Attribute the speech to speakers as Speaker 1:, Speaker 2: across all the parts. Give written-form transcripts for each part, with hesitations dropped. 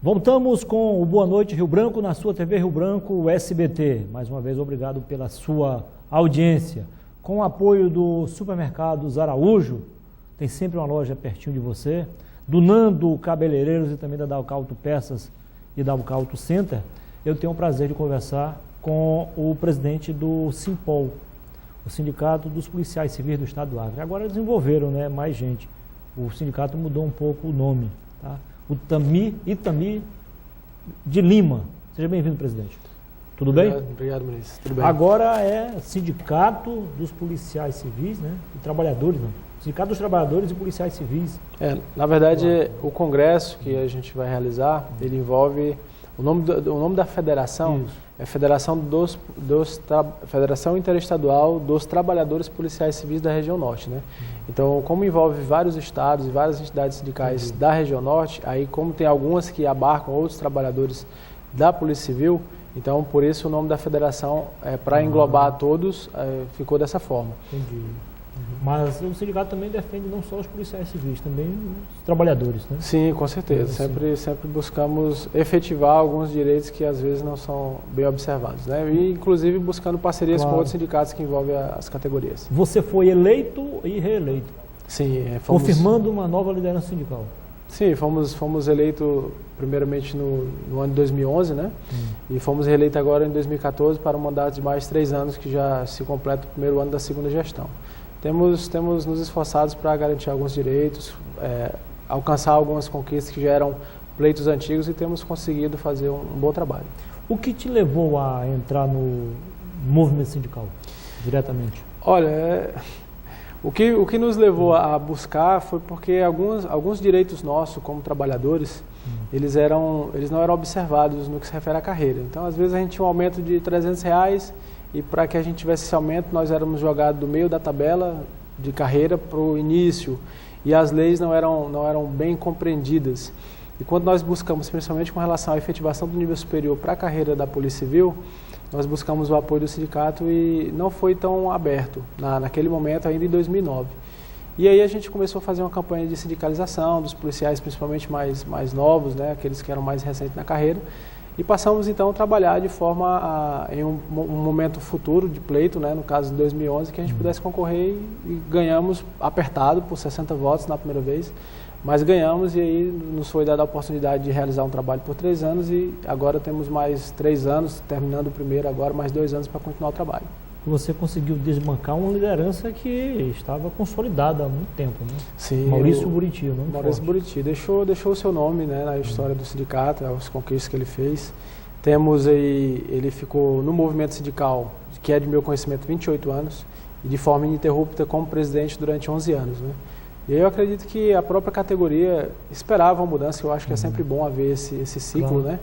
Speaker 1: Voltamos com o Boa Noite Rio Branco na sua TV Rio Branco SBT. Mais uma vez, obrigado pela sua audiência. Com o apoio do Supermercados Araújo, tem sempre uma loja pertinho de você, do Nando Cabeleireiros e também da Dalca Auto Peças e da Dalca Auto Center, eu tenho o prazer de conversar com o presidente do Simpol, o Sindicato dos Policiais Civis do Estado do Acre. Agora desenvolveram, né, mais gente. O sindicato mudou um pouco o nome, tá? O Itami de Lima. Seja bem-vindo, presidente. Tudo bem?
Speaker 2: Obrigado, ministro. Tudo bem.
Speaker 1: Agora é Sindicato dos Policiais Civis, né? E Trabalhadores, não. Sindicato dos Trabalhadores e Policiais Civis.
Speaker 2: Na verdade, o congresso que a gente vai realizar, ele envolve... O nome da federação é Federação Interestadual dos Trabalhadores Policiais Civis da Região Norte, né? Então, como envolve vários estados e várias entidades sindicais da Região Norte, aí como tem algumas que abarcam outros trabalhadores da Polícia Civil, então por isso o nome da federação, para englobar todos, ficou dessa forma.
Speaker 1: Entendi. Mas o sindicato também defende não só os policiais civis, também os trabalhadores, né?
Speaker 2: Sim, com certeza. Sempre buscamos efetivar alguns direitos que às vezes não são bem observados, né? E inclusive buscando parcerias com outros sindicatos que envolvem as categorias.
Speaker 1: Você foi eleito e reeleito.
Speaker 2: Sim,
Speaker 1: confirmando uma nova liderança sindical.
Speaker 2: Sim, fomos eleitos primeiramente no ano de 2011, né? E fomos reeleitos agora em 2014 para um mandato de mais de 3 anos, que já se completa o primeiro ano da segunda gestão. Temos nos esforçados para garantir alguns direitos, alcançar algumas conquistas que já eram pleitos antigos e temos conseguido fazer um bom trabalho.
Speaker 1: O que te levou a entrar no movimento sindical, diretamente?
Speaker 2: Olha, o que nos levou a buscar foi porque alguns direitos nossos como trabalhadores, eles não eram observados no que se refere à carreira. Então, às vezes a gente tinha um aumento de R$300 e para que a gente tivesse esse aumento, nós éramos jogados do meio da tabela de carreira para o início e as leis não eram bem compreendidas. E quando nós buscamos, principalmente com relação à efetivação do nível superior para a carreira da Polícia Civil, nós buscamos o apoio do sindicato e não foi tão aberto naquele momento, ainda em 2009. E aí a gente começou a fazer uma campanha de sindicalização dos policiais, principalmente mais novos, né, aqueles que eram mais recentes na carreira, e passamos então a trabalhar de forma em um momento futuro de pleito, né, no caso de 2011, que a gente pudesse concorrer e ganhamos apertado por 60 votos na primeira vez, mas ganhamos e aí nos foi dada a oportunidade de realizar um trabalho por 3 anos e agora temos mais 3 anos, terminando o primeiro agora, mais 2 anos para continuar o trabalho.
Speaker 1: Você conseguiu desbancar uma liderança que estava consolidada há muito tempo, né?
Speaker 2: Sim.
Speaker 1: Maurício Buriti, o nome
Speaker 2: Maurício Buriti deixou o seu nome, né, na história do sindicato, as conquistas que ele fez. Temos aí, ele ficou no movimento sindical, que é de meu conhecimento, 28 anos, e de forma ininterrupta como presidente durante 11 anos, né? E aí eu acredito que a própria categoria esperava uma mudança, eu acho que é sempre bom haver esse ciclo, né?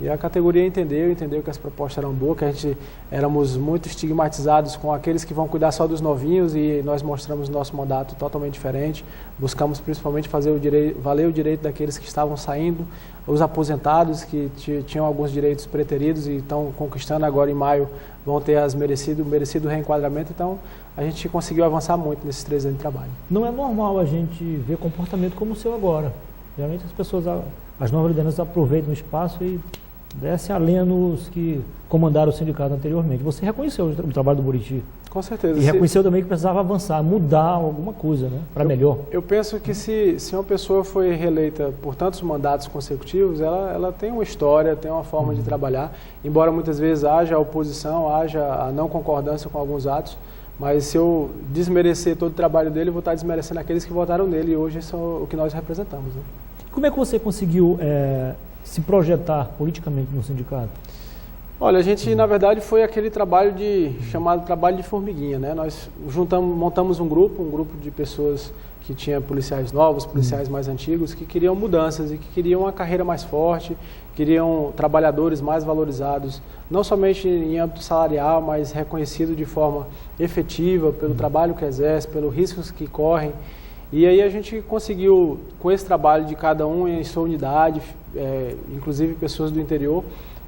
Speaker 2: E a categoria entendeu que as propostas eram boas, que a gente éramos muito estigmatizados com aqueles que vão cuidar só dos novinhos e nós mostramos nosso mandato totalmente diferente. Buscamos principalmente fazer valer o direito daqueles que estavam saindo, os aposentados que tinham alguns direitos preteridos e estão conquistando agora em maio, vão ter merecido reenquadramento. Então a gente conseguiu avançar muito nesses 3 anos de trabalho.
Speaker 1: Não é normal a gente ver comportamento como o seu agora. Geralmente as novas lideranças aproveitam o espaço e desce a lenha nos que comandaram o sindicato anteriormente. Você reconheceu o trabalho do Buriti.
Speaker 2: Com certeza.
Speaker 1: E reconheceu também que precisava avançar, mudar alguma coisa, né, para melhor.
Speaker 2: Eu penso que se uma pessoa foi reeleita por tantos mandatos consecutivos, ela tem uma história, tem uma forma de trabalhar, embora muitas vezes haja oposição, haja a não concordância com alguns atos, mas se eu desmerecer todo o trabalho dele, eu vou estar desmerecendo aqueles que votaram nele e hoje são o que nós representamos, né?
Speaker 1: Como é que você conseguiu se projetar politicamente no sindicato?
Speaker 2: Olha, a gente, na verdade, foi aquele trabalho chamado trabalho de formiguinha, né? Nós montamos um grupo de pessoas que tinha policiais novos, policiais mais antigos, que queriam mudanças e que queriam uma carreira mais forte, queriam trabalhadores mais valorizados, não somente em âmbito salarial, mas reconhecido de forma efetiva pelo trabalho que exerce, pelos riscos que correm. E aí a gente conseguiu, com esse trabalho de cada um em sua unidade, inclusive pessoas do interior,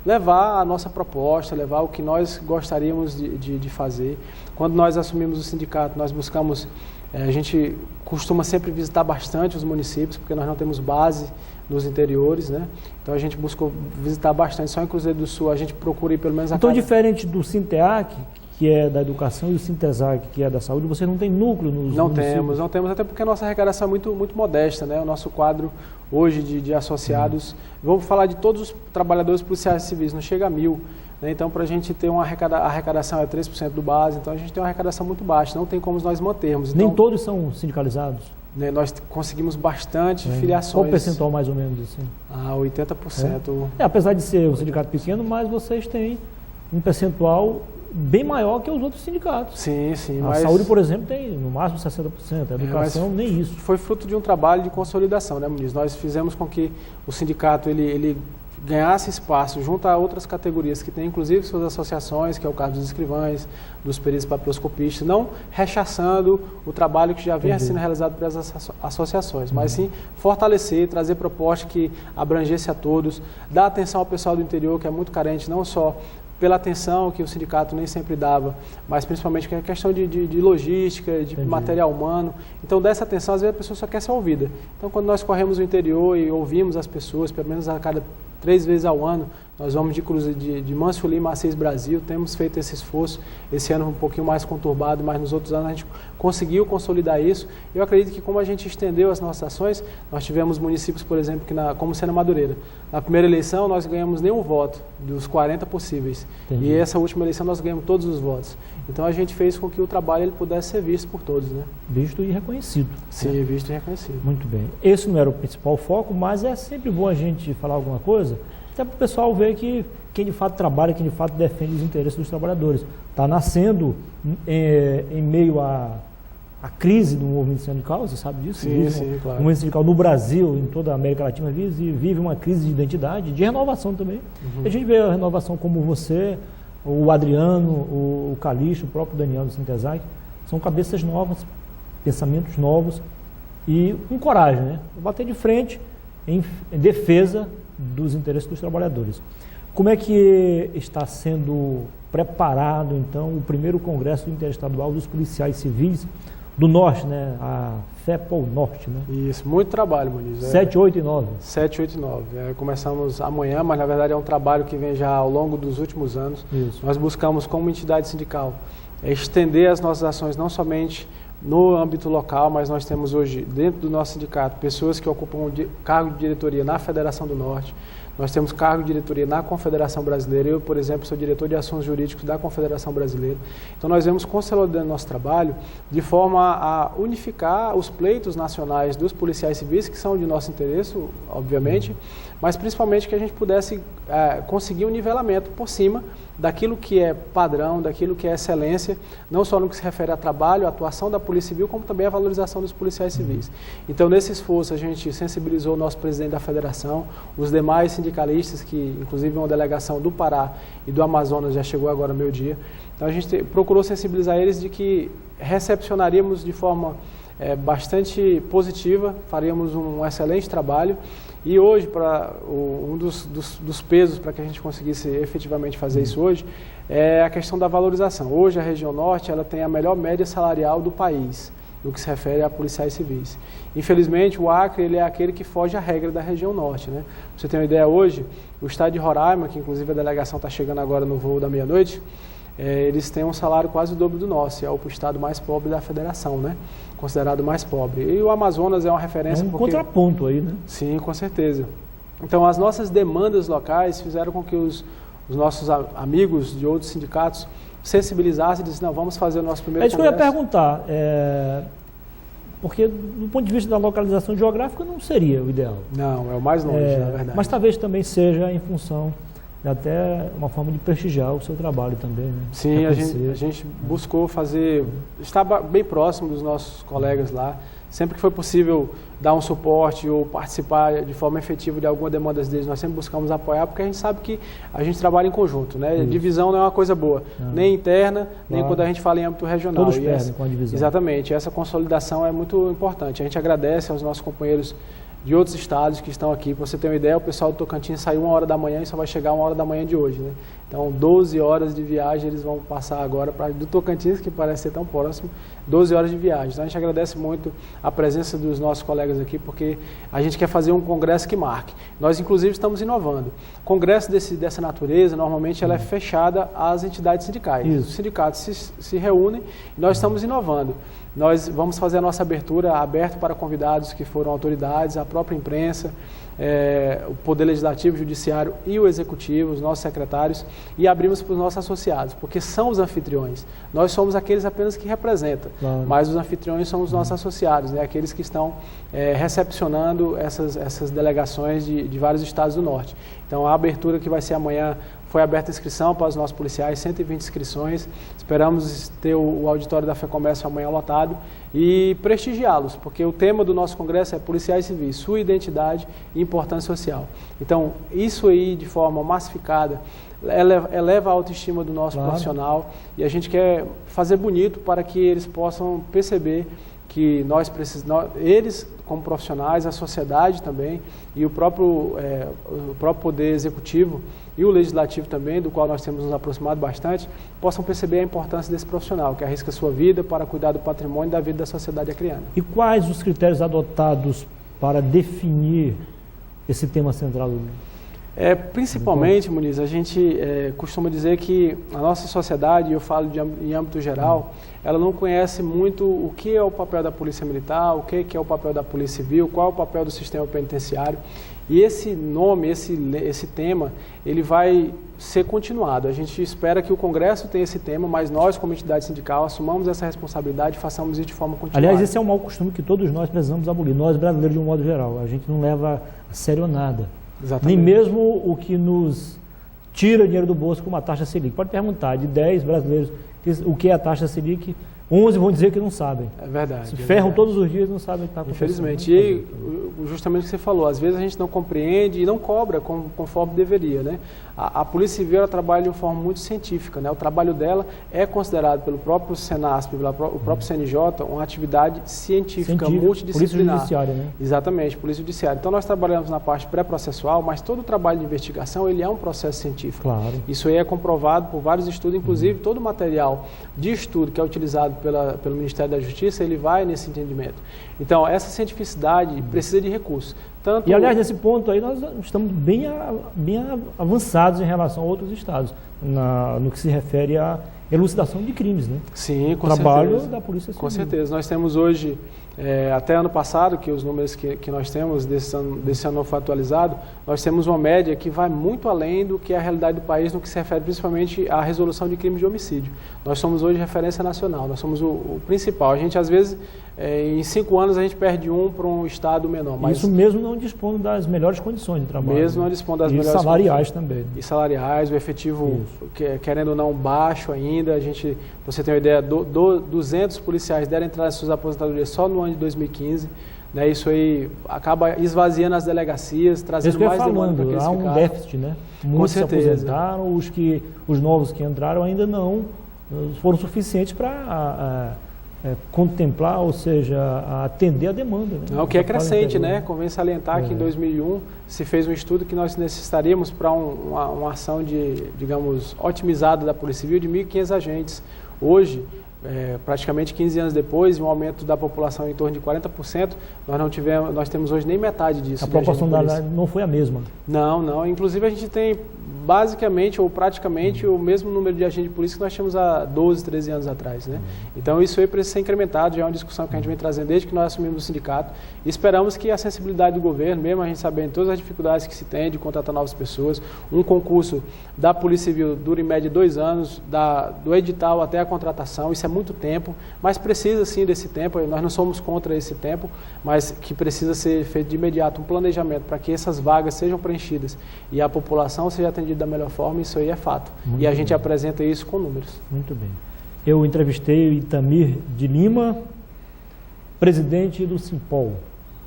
Speaker 2: levar a nossa proposta, levar o que nós gostaríamos de fazer. Quando nós assumimos o sindicato, nós buscamos, a gente costuma sempre visitar bastante os municípios, porque nós não temos base nos interiores, né? Então a gente buscou visitar bastante, só em Cruzeiro do Sul a gente procura ir pelo menos a
Speaker 1: Então,
Speaker 2: cada...
Speaker 1: diferente do Sinteac, que é da educação, e o Sintesac, que é da saúde, você não tem núcleo nos municípios?
Speaker 2: Não temos, até porque a nossa arrecadação é muito modesta, né? O nosso quadro hoje de associados, vamos falar de todos os trabalhadores policiais civis, não chega a 1.000, né? Então, para a gente ter uma arrecadação é 3% do base, então a gente tem uma arrecadação muito baixa, não tem como nós mantermos. Então,
Speaker 1: nem todos são sindicalizados?
Speaker 2: Né, nós conseguimos bastante
Speaker 1: É.
Speaker 2: filiações.
Speaker 1: Qual o percentual mais ou menos assim?
Speaker 2: 80%.
Speaker 1: Apesar de ser um sindicato pequeno, mas vocês têm um percentual bem maior que os outros sindicatos.
Speaker 2: Sim,
Speaker 1: A saúde, por exemplo, tem no máximo 60%, a educação nem isso.
Speaker 2: Foi fruto de um trabalho de consolidação, né, Muniz? Nós fizemos com que o sindicato ele ganhasse espaço junto a outras categorias que têm, inclusive, suas associações, que é o caso dos escrivães, dos peritos papiloscopistas, não rechaçando o trabalho que já vinha sendo realizado pelas associações, mas sim fortalecer, trazer propostas que abrangesse a todos, dar atenção ao pessoal do interior, que é muito carente, não só pela atenção que o sindicato nem sempre dava, mas principalmente que é questão de logística, de material humano. Então, dessa atenção, às vezes a pessoa só quer ser ouvida. Então, quando nós corremos o interior e ouvimos as pessoas, pelo menos a cada 3 vezes ao ano, nós vamos de Mâncio Lima a Assis Brasil, temos feito esse esforço, esse ano um pouquinho mais conturbado, mas nos outros anos a gente conseguiu consolidar isso. Eu acredito que como a gente estendeu as nossas ações, nós tivemos municípios, por exemplo, como Sena Madureira. Na primeira eleição nós ganhamos nenhum voto, dos 40 possíveis.
Speaker 1: Entendi.
Speaker 2: E essa última eleição nós ganhamos todos os votos. Então a gente fez com que o trabalho ele pudesse ser visto por todos, né?
Speaker 1: Visto e reconhecido.
Speaker 2: Sim, visto e reconhecido.
Speaker 1: Muito bem. Esse não era o principal foco, mas é sempre bom a gente falar alguma coisa, até para o pessoal ver que quem de fato trabalha, quem de fato defende os interesses dos trabalhadores. Está nascendo em meio à crise do movimento sindical, você sabe disso?
Speaker 2: Sim, claro.
Speaker 1: O movimento sindical no Brasil, em toda a América Latina, vive uma crise de identidade, de renovação também. A gente vê a renovação como você, o Adriano, o Calixto, o próprio Daniel do Sintesac, são cabeças novas, pensamentos novos e com coragem, né? Bater de frente em defesa dos interesses dos trabalhadores. Como é que está sendo preparado, então, o primeiro Congresso Interestadual dos Policiais Civis do Norte, né? A FEPOL Norte, né?
Speaker 2: Isso, muito trabalho, Muniz.
Speaker 1: 7, 8 e 9.
Speaker 2: 7, 8 e 9. Começamos amanhã, mas na verdade é um trabalho que vem já ao longo dos últimos anos.
Speaker 1: Isso.
Speaker 2: Nós buscamos, como entidade sindical, estender as nossas ações não somente no âmbito local, mas nós temos hoje, dentro do nosso sindicato, pessoas que ocupam cargo de diretoria na Federação do Norte. Nós temos cargo de diretoria na Confederação Brasileira. Eu, por exemplo, sou diretor de assuntos jurídicos da Confederação Brasileira. Então, nós vemos consolidando nosso trabalho de forma a unificar os pleitos nacionais dos policiais civis, que são de nosso interesse, obviamente, mas principalmente que a gente pudesse conseguir um nivelamento por cima daquilo que é padrão, daquilo que é excelência, não só no que se refere a trabalho, a atuação da Polícia Civil, como também a valorização dos policiais civis. Então, nesse esforço, a gente sensibilizou o nosso presidente da federação, os demais sindicalistas, que inclusive uma delegação do Pará e do Amazonas já chegou agora ao meio-dia. Então, a gente procurou sensibilizar eles de que recepcionaríamos de forma bastante positiva, faríamos um excelente trabalho. E hoje, um dos pesos para que a gente conseguisse efetivamente fazer isso hoje, é a questão da valorização. Hoje, a região norte ela tem a melhor média salarial do país, no que se refere a policiais civis. Infelizmente, o Acre ele é aquele que foge à regra da região norte, né? Pra você ter uma ideia, hoje, o estado de Roraima, que inclusive a delegação está chegando agora no voo da meia-noite, eles têm um salário quase o dobro do nosso, é o estado mais pobre da federação, né? Considerado mais pobre. E o Amazonas é uma referência...
Speaker 1: É um contraponto aí, né?
Speaker 2: Sim, com certeza. Então, as nossas demandas locais fizeram com que os nossos amigos de outros sindicatos sensibilizassem e dissessem, não, vamos fazer o nosso primeiro
Speaker 1: congresso. É isso que eu ia perguntar, porque do ponto de vista da localização geográfica não seria o ideal.
Speaker 2: Não, é o mais longe, na verdade.
Speaker 1: Mas talvez também seja em função de até uma forma de prestigiar o seu trabalho também, né?
Speaker 2: Sim, a gente buscou estar bem próximo dos nossos colegas lá, sempre que foi possível dar um suporte ou participar de forma efetiva de alguma demanda deles, nós sempre buscamos apoiar, porque a gente sabe que a gente trabalha em conjunto, né? Isso. Divisão não é uma coisa boa, nem interna, nem quando a gente fala em âmbito regional.
Speaker 1: Todos perdem com a divisão.
Speaker 2: Exatamente, essa consolidação é muito importante. A gente agradece aos nossos companheiros de outros estados que estão aqui. Para você ter uma ideia, o pessoal do Tocantins saiu 1h da manhã e só vai chegar 1h da manhã de hoje, né? Então, 12 horas de viagem eles vão passar agora do Tocantins, que parece ser tão próximo, 12 horas de viagem. Então, a gente agradece muito a presença dos nossos colegas aqui, porque a gente quer fazer um congresso que marque. Nós, inclusive, estamos inovando. Congresso dessa natureza, normalmente, ela é fechada às entidades sindicais.
Speaker 1: Isso.
Speaker 2: Os sindicatos se reúnem e nós estamos inovando. Nós vamos fazer a nossa abertura aberto para convidados que foram autoridades, a própria imprensa, o Poder Legislativo, o Judiciário e o Executivo, os nossos secretários, e abrimos para os nossos associados, porque são os anfitriões. Nós somos aqueles apenas que representam,
Speaker 1: claro,
Speaker 2: mas os anfitriões são os nossos associados, né? Aqueles que estão recepcionando essas delegações de vários estados do Norte. Então, a abertura que vai ser amanhã, foi aberta a inscrição para os nossos policiais, 120 inscrições. Esperamos ter o auditório da FEComércio amanhã lotado e prestigiá-los, porque o tema do nosso congresso é policiais civis, sua identidade e importância social. Então, isso aí de forma massificada eleva a autoestima do nosso profissional, e a gente quer fazer bonito para que eles possam perceber que eles como profissionais, a sociedade também e o próprio poder executivo e o legislativo também, do qual nós temos nos aproximado bastante, possam perceber a importância desse profissional, que arrisca sua vida para cuidar do patrimônio e da vida da sociedade acriana.
Speaker 1: E quais os critérios adotados para definir esse tema central?
Speaker 2: Principalmente, Muniz, a gente costuma dizer que a nossa sociedade, e eu falo em âmbito geral, ela não conhece muito o que é o papel da Polícia Militar, o que é o papel da Polícia Civil, qual é o papel do sistema penitenciário. E esse nome, esse tema, ele vai ser continuado. A gente espera que o Congresso tenha esse tema, mas nós, como entidade sindical, assumamos essa responsabilidade e façamos isso de forma continuada.
Speaker 1: Aliás, esse é um mau costume que todos nós precisamos abolir, nós brasileiros de um modo geral. A gente não leva a sério nada.
Speaker 2: Exatamente.
Speaker 1: Nem mesmo o que nos tira dinheiro do bolso, como a taxa Selic. Pode perguntar, de 10 brasileiros, o que é a taxa Selic, 11 vão dizer que não sabem.
Speaker 2: É verdade.
Speaker 1: Se ferram todos os dias, não sabem o que está acontecendo.
Speaker 2: Infelizmente. E justamente o que você falou, às vezes a gente não compreende e não cobra conforme deveria, né? A Polícia Civil, ela trabalha de uma forma muito científica, né? O trabalho dela é considerado pelo próprio Senasp, pelo próprio CNJ, uma atividade científica multidisciplinar.
Speaker 1: Polícia Judiciária, né?
Speaker 2: Exatamente, Polícia Judiciária. Então nós trabalhamos na parte pré-processual, mas todo o trabalho de investigação, ele é um processo científico.
Speaker 1: Claro.
Speaker 2: Isso aí é comprovado por vários estudos, inclusive todo o material de estudo que é utilizado pelo Ministério da Justiça, ele vai nesse entendimento. Então, essa cientificidade precisa de recursos.
Speaker 1: E, aliás, nesse ponto aí, nós estamos bem avançados em relação a outros estados, no que se refere à elucidação de crimes, né?
Speaker 2: Sim, com
Speaker 1: trabalho
Speaker 2: certeza.
Speaker 1: Da Polícia Civil.
Speaker 2: Com certeza. Nós temos hoje, até ano passado, que os números que nós temos desse ano não foi atualizado, nós temos uma média que vai muito além do que é a realidade do país, no que se refere principalmente à resolução de crimes de homicídio. Nós somos hoje referência nacional, nós somos o principal. A gente, às vezes, em 5 anos, a gente perde para um estado menor. Mas
Speaker 1: isso mesmo não dispondo das melhores condições de trabalho.
Speaker 2: Mesmo não dispondo das melhores condições.
Speaker 1: E salariais também.
Speaker 2: E salariais, o efetivo, querendo ou não, baixo ainda. Você tem uma ideia, 200 policiais deram entrada em suas aposentadorias só no ano de 2015. Né? Isso aí acaba esvaziando as delegacias, trazendo mais demanda para aqueles
Speaker 1: há um déficit, né? Muitos se aposentaram, os novos que entraram ainda não foram suficientes para contemplar, ou seja, atender a demanda. Né?
Speaker 2: O que é crescente, né? Convém salientar que em 2001 se fez um estudo que nós necessitaríamos para uma ação digamos, otimizada da Polícia Civil de 1.500 agentes. Hoje, praticamente 15 anos depois, um aumento da população em torno de 40%, nós temos hoje nem metade disso.
Speaker 1: A proporção não foi a mesma.
Speaker 2: Não. Inclusive a gente tem basicamente ou praticamente o mesmo número de agentes de polícia que nós tínhamos há 12, 13 anos atrás, né? Então isso aí precisa ser incrementado, já é uma discussão que a gente vem trazendo desde que nós assumimos o sindicato, e esperamos que a sensibilidade do governo, mesmo a gente sabendo todas as dificuldades que se tem de contratar novas pessoas, um concurso da Polícia Civil dura em média 2 anos, do edital até a contratação, isso é muito tempo, mas precisa sim desse tempo, nós não somos contra esse tempo, mas que precisa ser feito de imediato um planejamento para que essas vagas sejam preenchidas e a população seja atendida da melhor forma, isso aí é fato. E a gente apresenta isso com números.
Speaker 1: Muito bem. Eu entrevistei o Itamir de Lima, presidente do Simpol.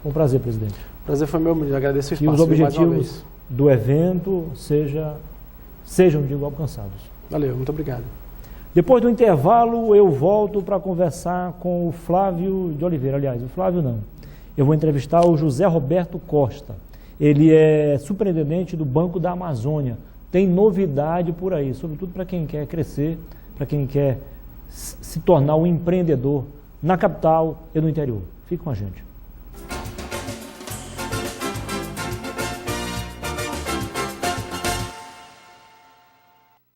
Speaker 1: Foi um prazer, presidente.
Speaker 2: O prazer foi meu, Muniz. Agradeço o espaço.
Speaker 1: E os objetivos do evento sejam, digo, alcançados.
Speaker 2: Valeu, muito obrigado.
Speaker 1: Depois do intervalo, eu volto para conversar com o Flávio de Oliveira. Aliás, o Flávio não. Eu vou entrevistar o José Roberto Costa. Ele é superintendente do Banco da Amazônia. Tem novidade por aí, sobretudo para quem quer crescer, para quem quer se tornar um empreendedor na capital e no interior. Fique com a gente.